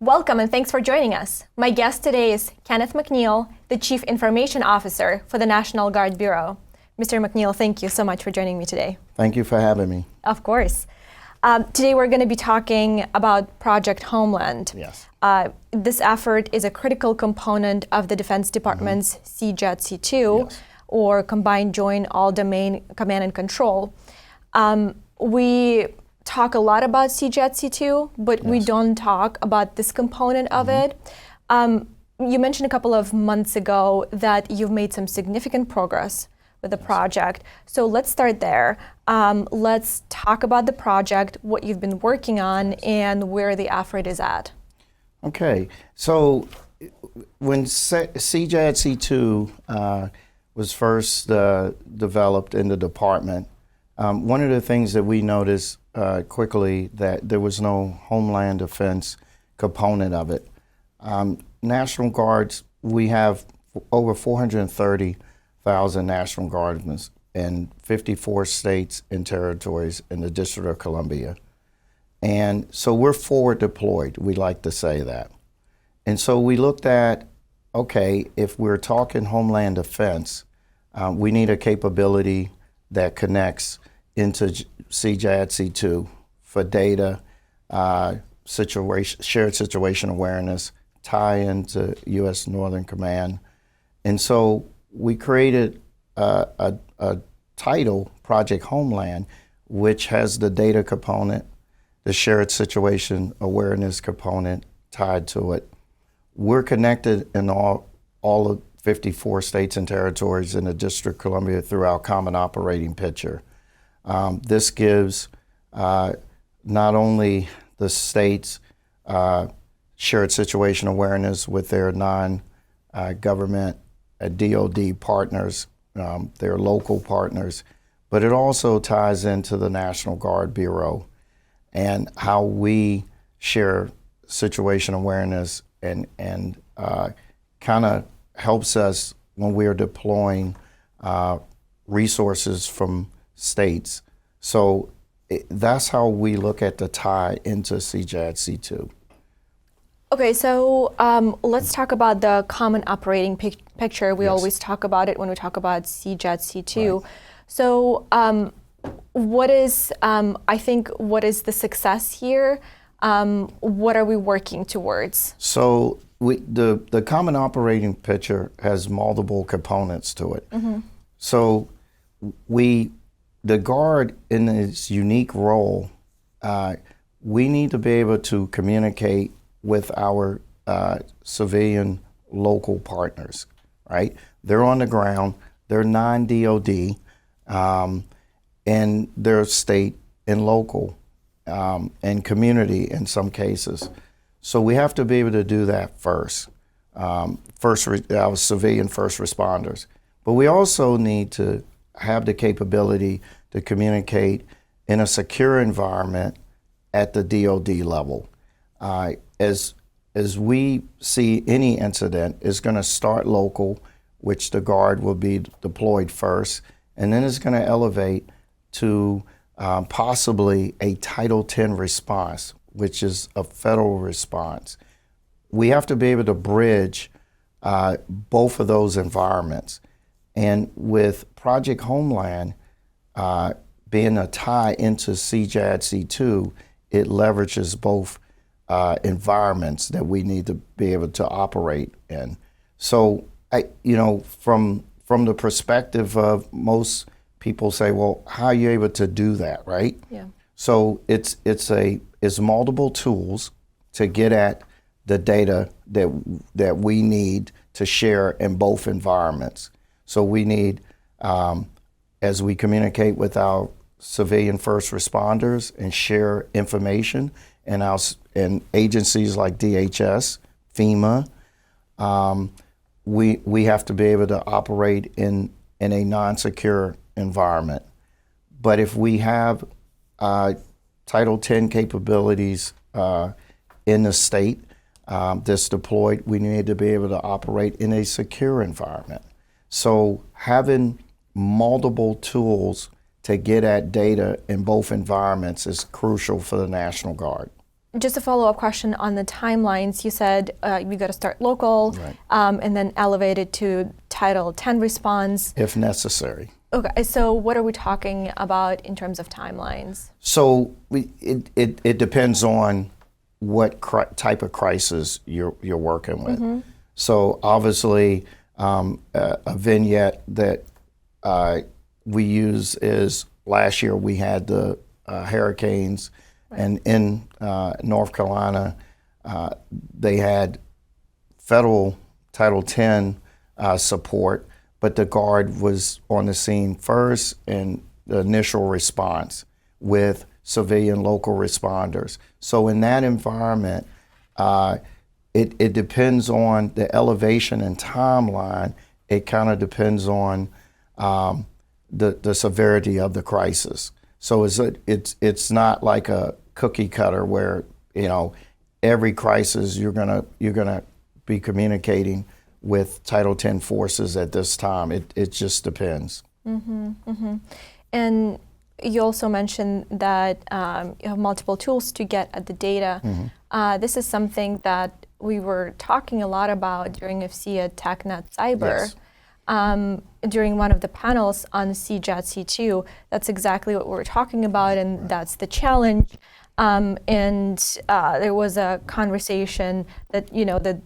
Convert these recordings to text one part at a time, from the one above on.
Welcome and thanks for joining us. My guest today is Kenneth McNeill, the Chief Information Officer for the National Guard Bureau. Mr. McNeill, thank you so much for joining me today. Thank you for having me. Of course. Today we're going to be talking about Project Homeland. Yes. This effort is a critical component of the Defense Department's CJADC2, Yes. or Combined Joint All-Domain Command and Control. We talk a lot about CJADC2, but we don't talk about this component of it. You mentioned a couple of months ago that you've made some significant progress with the project. So let's start there. Let's talk about the project, what you've been working on, and where the effort is at. Okay, so when CJADC2 was first developed in the department, one of the things that we noticed quickly that there was no Homeland Defense component of it. National Guards, we have over 430,000 National Guardsmen in 54 states and territories in the District of Columbia. And so we're forward deployed, we like to say that. And so we looked at, okay, if we're talking Homeland Defense, we need a capability that connects into CJADC2 for data, shared situation awareness, tie into U.S. Northern Command. And so we created a title, Project Homeland, which has the data component, the shared situation awareness component tied to it. We're connected in all of 54 states and territories in the District of Columbia through our common operating picture. This gives not only the states shared situation awareness with their non-government DoD partners, their local partners, but it also ties into the National Guard Bureau and how we share situation awareness and kind of helps us when we're deploying resources from states. So that's how we look at the tie into CJADC2. Okay, so let's talk about the common operating picture. We always talk about it when we talk about CJADC2. Right. So what is the success here? What are we working towards? So the common operating picture has multiple components to it. So the Guard, in its unique role, we need to be able to communicate with our civilian local partners, right? They're on the ground, they're non-DoD, and they're state and local, and community in some cases. So we have to be able to do that first, our civilian first responders. But we also need to have the capability to communicate in a secure environment at the DoD level. As we see any incident, it's going to start local, which the Guard will be deployed first, and then it's going to elevate to possibly a Title X response, which is a federal response. We have to be able to bridge both of those environments. And with Project Homeland being a tie into CJADC2, it leverages both environments that we need to be able to operate in. So, from the perspective of most people say, well, how are you able to do that, right? Yeah. So it's multiple tools to get at the data that we need to share in both environments. So we need, as we communicate with our civilian first responders and share information, and agencies like DHS, FEMA, we have to be able to operate in a non-secure environment. But if we have Title X capabilities in the state that's deployed, we need to be able to operate in a secure environment. So having multiple tools to get at data in both environments is crucial for the National Guard. just a follow-up question on the timelines. You said we got to start local, Right. and then elevate it to Title 10 response. if necessary. Okay, so what are we talking about in terms of timelines? So it depends on what type of crisis you're working with. So obviously, a vignette that we use is last year we had the hurricanes, and in North Carolina, they had federal Title 10 support, but the Guard was on the scene first in the initial response with civilian local responders. So in that environment, it depends on the elevation and timeline. It kind of depends on the severity of the crisis. So it's not like a cookie cutter where every crisis you're gonna be communicating with Title 10 forces at this time. It just depends. And you also mentioned that you have multiple tools to get at the data. This is something that we were talking a lot about during FCA TechNet Cyber. Yes. During one of the panels on CJAT-C2, that's exactly what we were talking about, and that's the challenge. And there was a conversation that the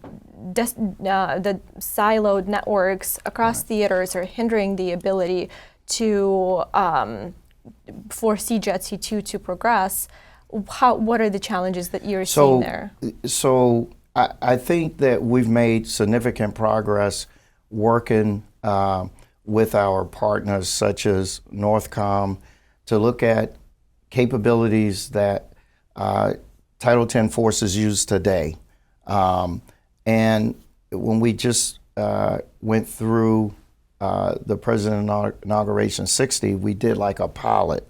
siloed networks across theaters are hindering the ability to for CJAT-C2 to progress. What are the challenges that you're seeing there? So I think that we've made significant progress working with our partners such as Northcom to look at capabilities that Title 10 forces use today. And when we just went through the President Inauguration 60, we did like a pilot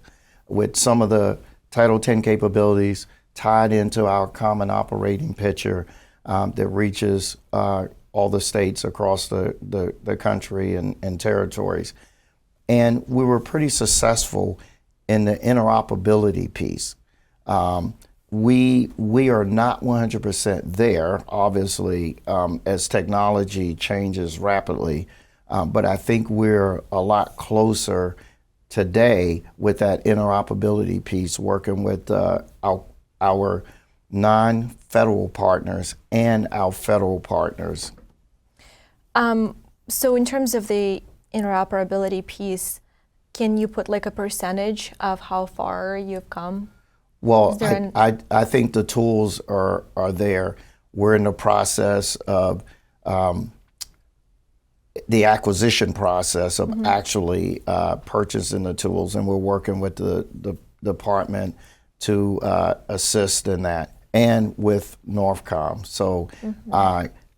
with some of the Title 10 capabilities tied into our common operating picture that reaches all the states across the country and territories. And we were pretty successful in the interoperability piece. We are not 100% there, obviously, as technology changes rapidly, but I think we're a lot closer today with that interoperability piece, working with our non-federal partners and our federal partners. So in terms of the interoperability piece, can you put like a percentage of how far you've come? Well, I think the tools are there. We're in the process of the acquisition process of actually purchasing the tools, and we're working with the department to assist in that, and with Northcom. So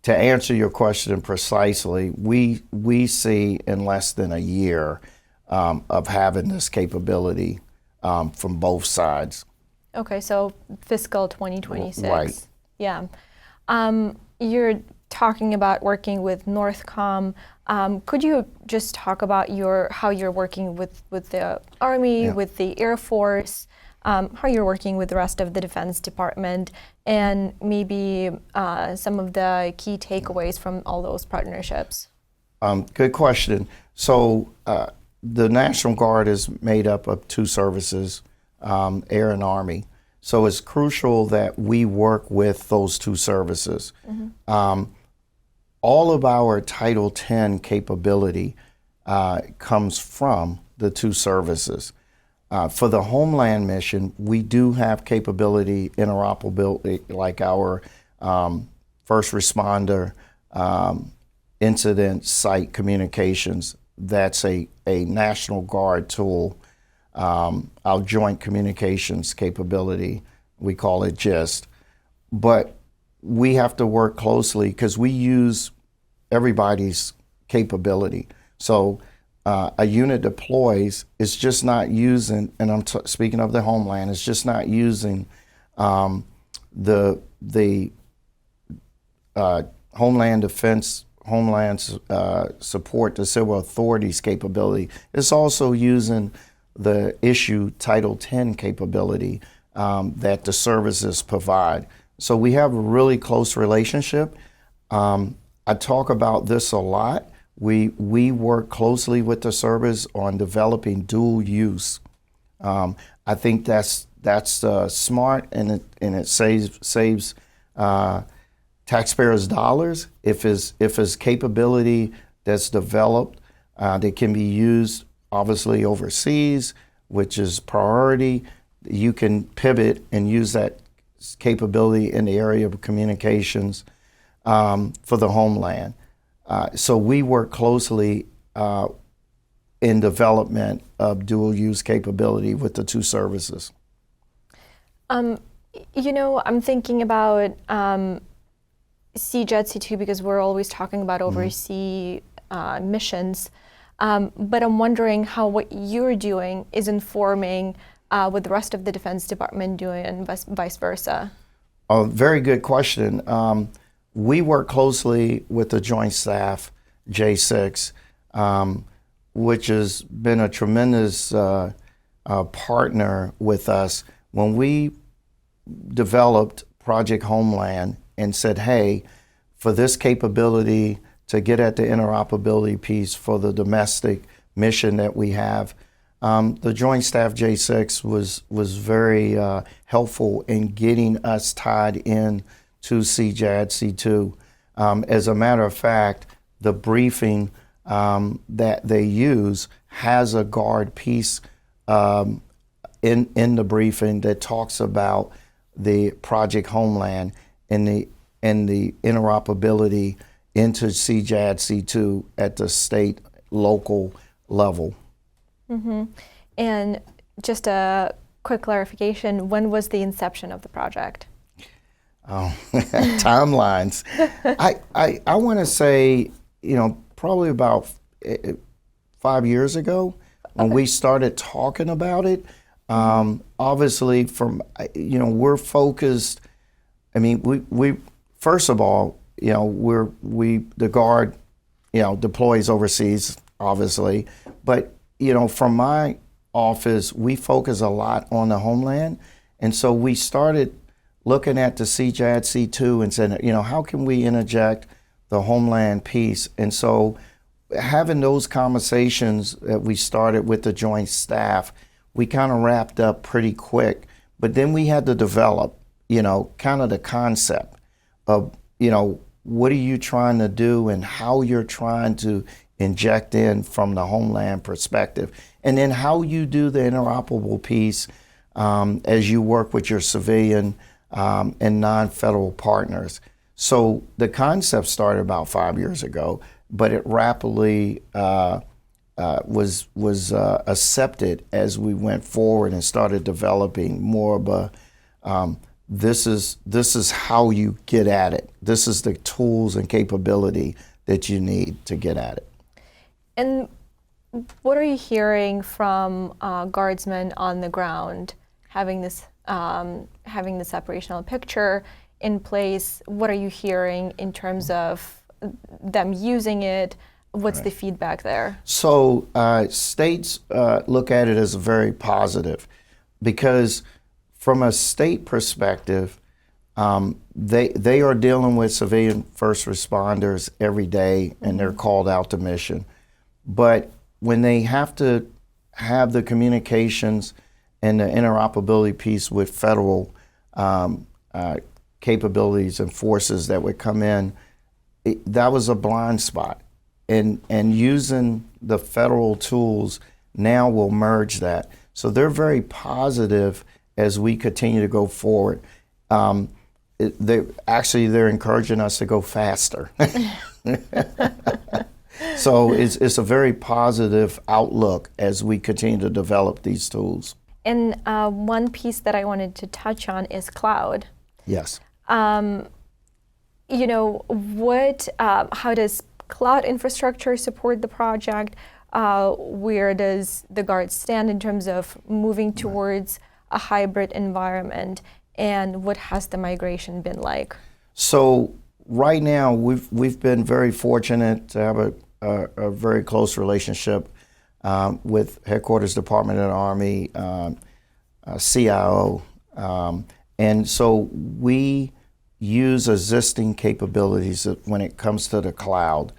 to answer your question precisely, we see in less than a year of having this capability from both sides. Okay, so fiscal 2026. Right. Yeah. You're talking about working with Northcom. Could you just talk about how you're working with the Army, with the Air Force, how you're working with the rest of the Defense Department, and maybe some of the key takeaways from all those partnerships? Good question. So the National Guard is made up of two services, Air and Army. So it's crucial that we work with those two services. All of our Title 10 capability comes from the two services. For the Homeland mission, we do have capability, interoperability, like our first responder incident site communications. That's a National Guard tool. Our joint communications capability, we call it GIST. But we have to work closely because we use everybody's capability. So a unit deploys, it's just not using, and I'm speaking of the Homeland, it's just not using the Homeland Defense, Homeland Support, the Civil Authorities capability. It's also using the issue Title 10 capability that the services provide. So we have a really close relationship. I talk about this a lot. We work closely with the service on developing dual use. I think that's smart, and it saves taxpayers dollars if it's capability that's developed that can be used obviously overseas, which is priority. You can pivot and use that capability in the area of communications for the homeland. So we work closely in development of dual use capability with the two services. I'm thinking about CJET C2 because we're always talking about overseas missions. But I'm wondering how what you're doing is informing what the rest of the Defense Department doing and vice versa. A very good question. We work closely with the Joint Staff, J6, which has been a tremendous partner with us. When we developed Project Homeland and said, hey, for this capability to get at the interoperability piece for the domestic mission that we have, the Joint Staff J6 was very helpful in getting us tied in to CJAD C2. As a matter of fact, the briefing that they use has a guard piece in the briefing that talks about the Project Homeland and the interoperability into CJAD C2 at the state, local level. Mm-hmm. And just a quick clarification, when was the inception of the project? Oh, timelines. I want to say, probably about 5 years ago when we started talking about it. Obviously, we're focused. I mean, we first of all, the Guard, deploys overseas, obviously, but from my office, we focus a lot on the homeland, and so we started looking at the CJAD C2 and said, how can we interject the homeland piece? And so having those conversations that we started with the Joint Staff, we kind of wrapped up pretty quick. But then we had to develop, kind of the concept of, what are you trying to do and how you're trying to inject in from the homeland perspective. And then how you do the interoperable piece as you work with your civilian and non-federal partners. So the concept started about 5 years ago, but it rapidly was accepted as we went forward and started developing more of a this is how you get at it. This is the tools and capability that you need to get at it. And what are you hearing from guardsmen on the ground, having this operational picture in place? What are you hearing in terms of them using it? What's the feedback there? So states look at it as very positive because from a state perspective, they are dealing with civilian first responders every day and they're called out to mission. But when they have to have the communications and the interoperability piece with federal capabilities and forces that would come in, that was a blind spot. And using the federal tools now will merge that. So they're very positive as we continue to go forward. They're encouraging us to go faster. So it's a very positive outlook as we continue to develop these tools. And one piece that I wanted to touch on is cloud. Yes. How does cloud infrastructure support the project? Where does the Guard stand in terms of moving towards a hybrid environment? And what has the migration been like? So right now, we've been very fortunate to have a very close relationship with Headquarters Department of the Army, CIO, And so we use existing capabilities when it comes to the cloud.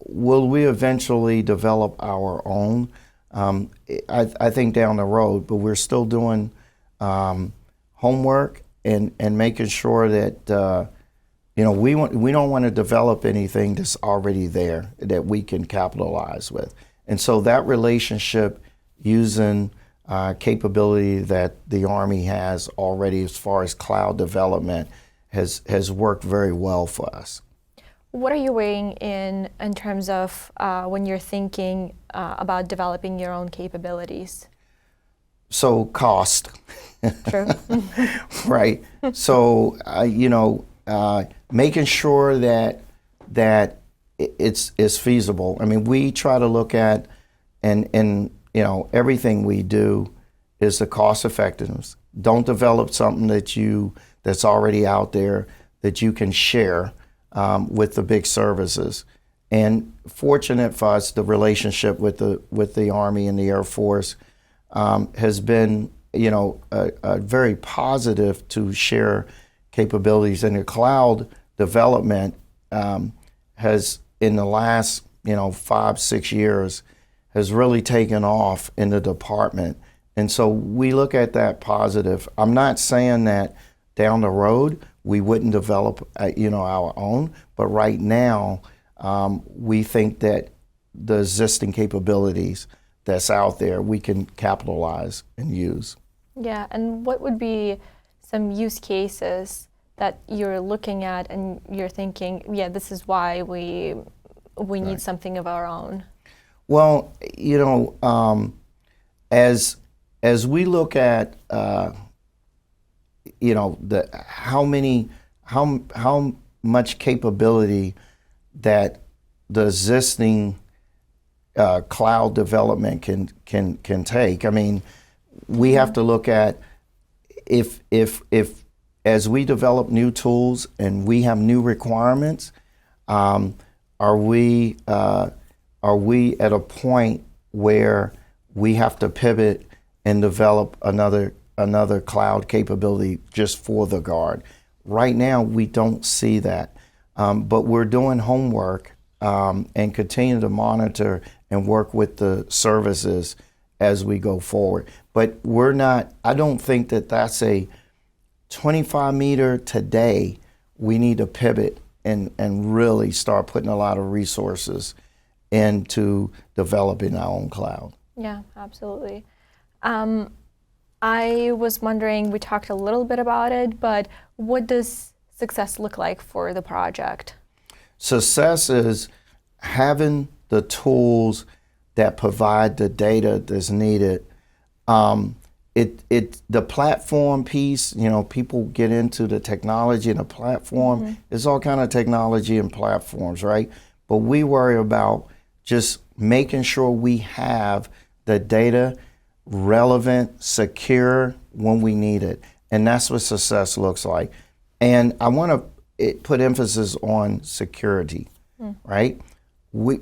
Will we eventually develop our own? I think down the road, but we're still doing homework and making sure that we don't want to develop anything that's already there that we can capitalize with. And so that relationship using capability that the Army has already as far as cloud development has worked very well for us. What are you weighing in terms of when you're thinking about developing your own capabilities? So cost. True. Right. So, making sure that it's feasible. I mean, we try to look at, and everything we do is the cost effectiveness. Don't develop something that's already out there that you can share with the big services. And fortunate for us, the relationship with the Army and the Air Force has been, a very positive to share capabilities. And the cloud development has, in the last, 5-6 years, has really taken off in the department. And so we look at that positive. I'm not saying that down the road we wouldn't develop, our own, but right now we think that the existing capabilities that's out there we can capitalize and use. Yeah, and what would be some use cases that you're looking at and you're thinking, yeah, this is why we need something of our own? Well, as we look at how much capability that the existing cloud development can take. I mean, we have to look at if as we develop new tools and we have new requirements, are we at a point where we have to pivot and develop another cloud capability just for the Guard? Right now, we don't see that, but we're doing homework and continue to monitor and work with the services as we go forward. But I don't think that that's a 25 meter today. We need to pivot and really start putting a lot of resources into developing our own cloud. Yeah, absolutely. I was wondering, we talked a little bit about it, but what does success look like for the project? Success is having the tools that provide the data that's needed. The platform piece, people get into the technology and the platform. Mm-hmm. There's all kind of technology and platforms, right? But we worry about just making sure we have the data relevant, secure when we need it. And that's what success looks like. And I want to put emphasis on security, right?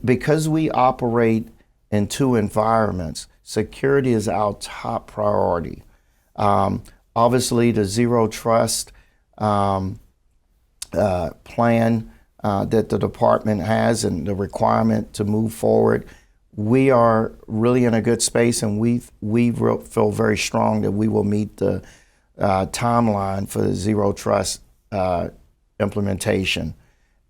Because we operate in two environments, security is our top priority. Obviously, the Zero Trust plan that the department has and the requirement to move forward, we are really in a good space, and we feel very strong that we will meet the timeline for the Zero Trust implementation.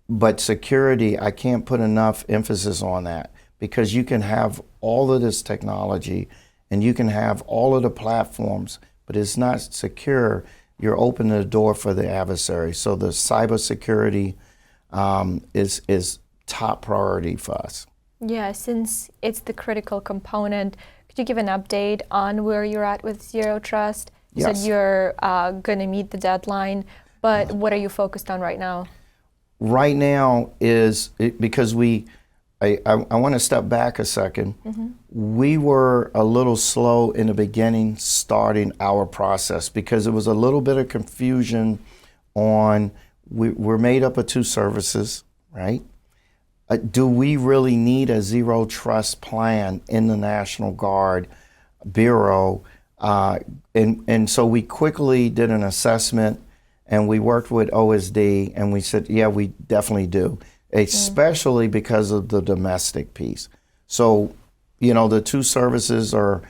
But security, I can't put enough emphasis on that, because you can have all of this technology and you can have all of the platforms, but it's not secure. You're opening the door for the adversary. So the cybersecurity is top priority for us. Yeah, since it's the critical component, could you give an update on where you're at with Zero Trust? You Yes. said you're going to meet the deadline, but what are you focused on right now? Right now because I want to step back a second. Mm-hmm. We were a little slow in the beginning starting our process because there was a little bit of confusion on, we're made up of two services, right? Do we really need a Zero Trust plan in the National Guard Bureau And so we quickly did an assessment, and we worked with OSD, and we said, yeah, we definitely do, especially because of the domestic piece. So, the two services are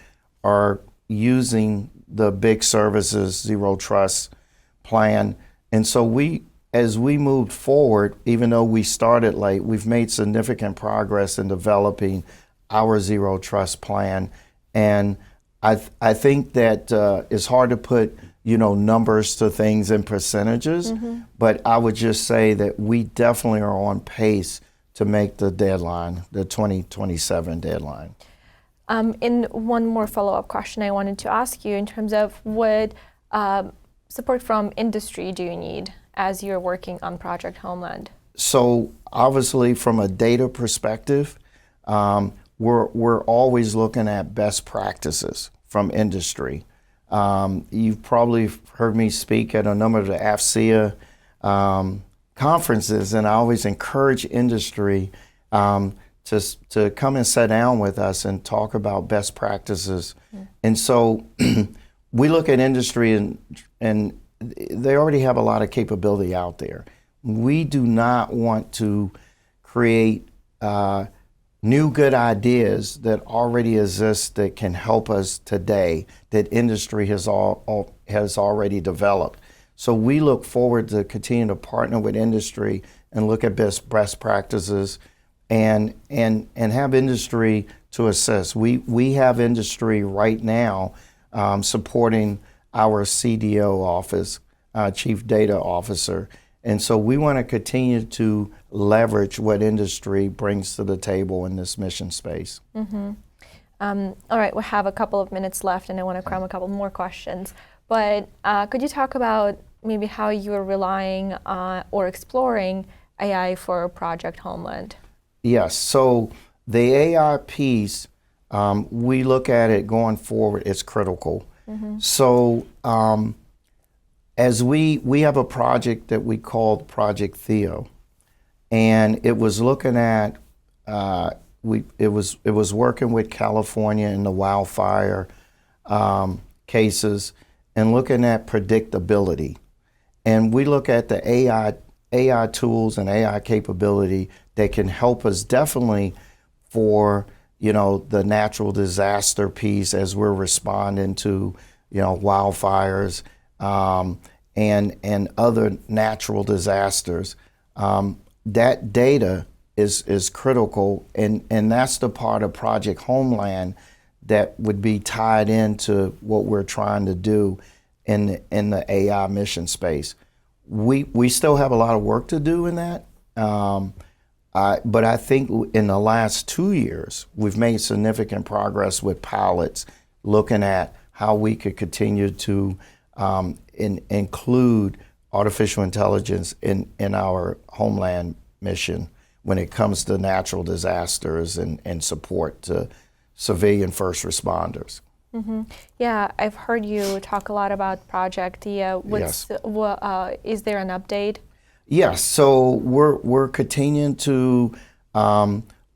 using the big services Zero Trust plan. And so as we moved forward, even though we started late, we've made significant progress in developing our Zero Trust plan. And I think that it's hard to put, numbers to things and percentages, but I would just say that we definitely are on pace to make the deadline, the 2027 deadline. And one more follow-up question I wanted to ask you in terms of what support from industry do you need as you're working on Project Homeland? So obviously from a data perspective, we're always looking at best practices from industry. You've probably heard me speak at a number of the AFCEA conferences, and I always encourage industry to come and sit down with us and talk about best practices. And so we look at industry and they already have a lot of capability out there. We do not want to create new good ideas that already exist that can help us today, that industry has already developed. So we look forward to continue to partner with industry and look at best practices and have industry to assist. We have industry right now supporting our CDO office, Chief Data Officer. And so we want to continue to leverage what industry brings to the table in this mission space. All right, we have a couple of minutes left, and I want to cram a couple more questions. But could you talk about maybe how you are relying or exploring AI for Project Homeland? Yes, so the AI piece, we look at it going forward, it's critical. So as we have a project that we called Project Theo, and it was looking at, it was working with California in the wildfire cases and looking at predictability. And we look at the AI tools and AI capability that can help us definitely for, the natural disaster piece as we're responding to, wildfires and other natural disasters. That data is critical, and that's the part of Project Homeland that would be tied into what we're trying to do in the AI mission space. We still have a lot of work to do in that, but I think in the last 2 years, we've made significant progress with pilots looking at how we could continue to include artificial intelligence in our Homeland mission when it comes to natural disasters and support to civilian first responders. Yeah, I've heard you talk a lot about Project Theo. Yes. Is there an update? Yes, so we're continuing to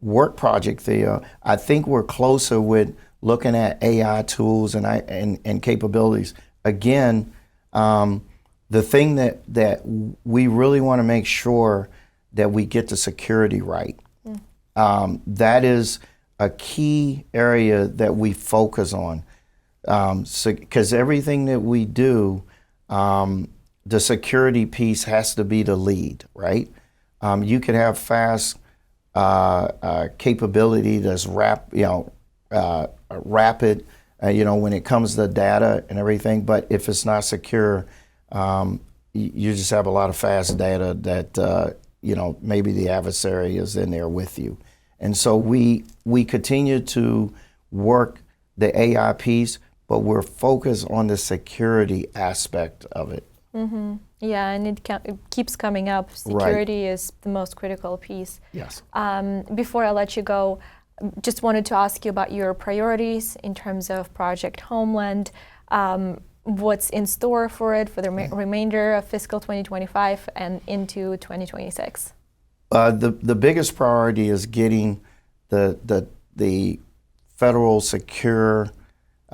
work Project Theo. I think we're closer with looking at AI tools and capabilities. Again, the thing that we really want to make sure that we get the security right. That is a key area that we focus on. Because everything that we do, the security piece has to be the lead, right? You can have fast capability that's rapid, when it comes to data and everything. But if it's not secure, you just have a lot of fast data that maybe the adversary is in there with you. And so we continue to work the AI piece, but we're focused on the security aspect of it. Yeah, and it keeps coming up. Security is the most critical piece. Yes. Before I let you go, just wanted to ask you about your priorities in terms of Project Homeland. What's in store for it for the remainder of fiscal 2025 and into 2026? The biggest priority is getting the federal secure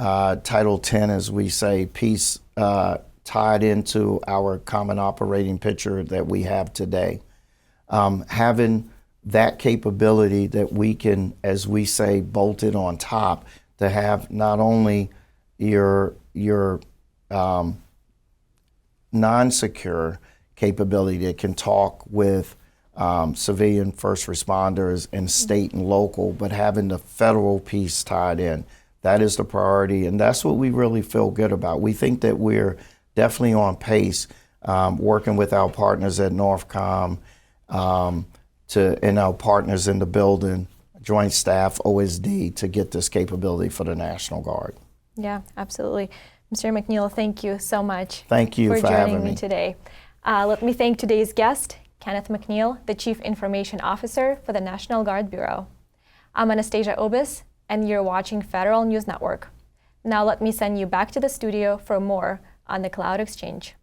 Title 10, as we say, peace tied into our common operating picture that we have today. Having that capability that we can, as we say, bolt it on top to have not only your non-secure capability that can talk with civilian first responders and state and local, but having the federal piece tied in. That is the priority, and that's what we really feel good about. We think that we're definitely on pace, working with our partners at Northcom and our partners in the building, Joint Staff, OSD, to get this capability for the National Guard. Yeah, absolutely. Mr. McNeill, thank you so much Thank you for joining having me today. Let me thank today's guest, Kenneth McNeill, the Chief Information Officer for the National Guard Bureau. I'm Anastasia Obis, and you're watching Federal News Network. Now let me send you back to the studio for more on the Cloud Exchange.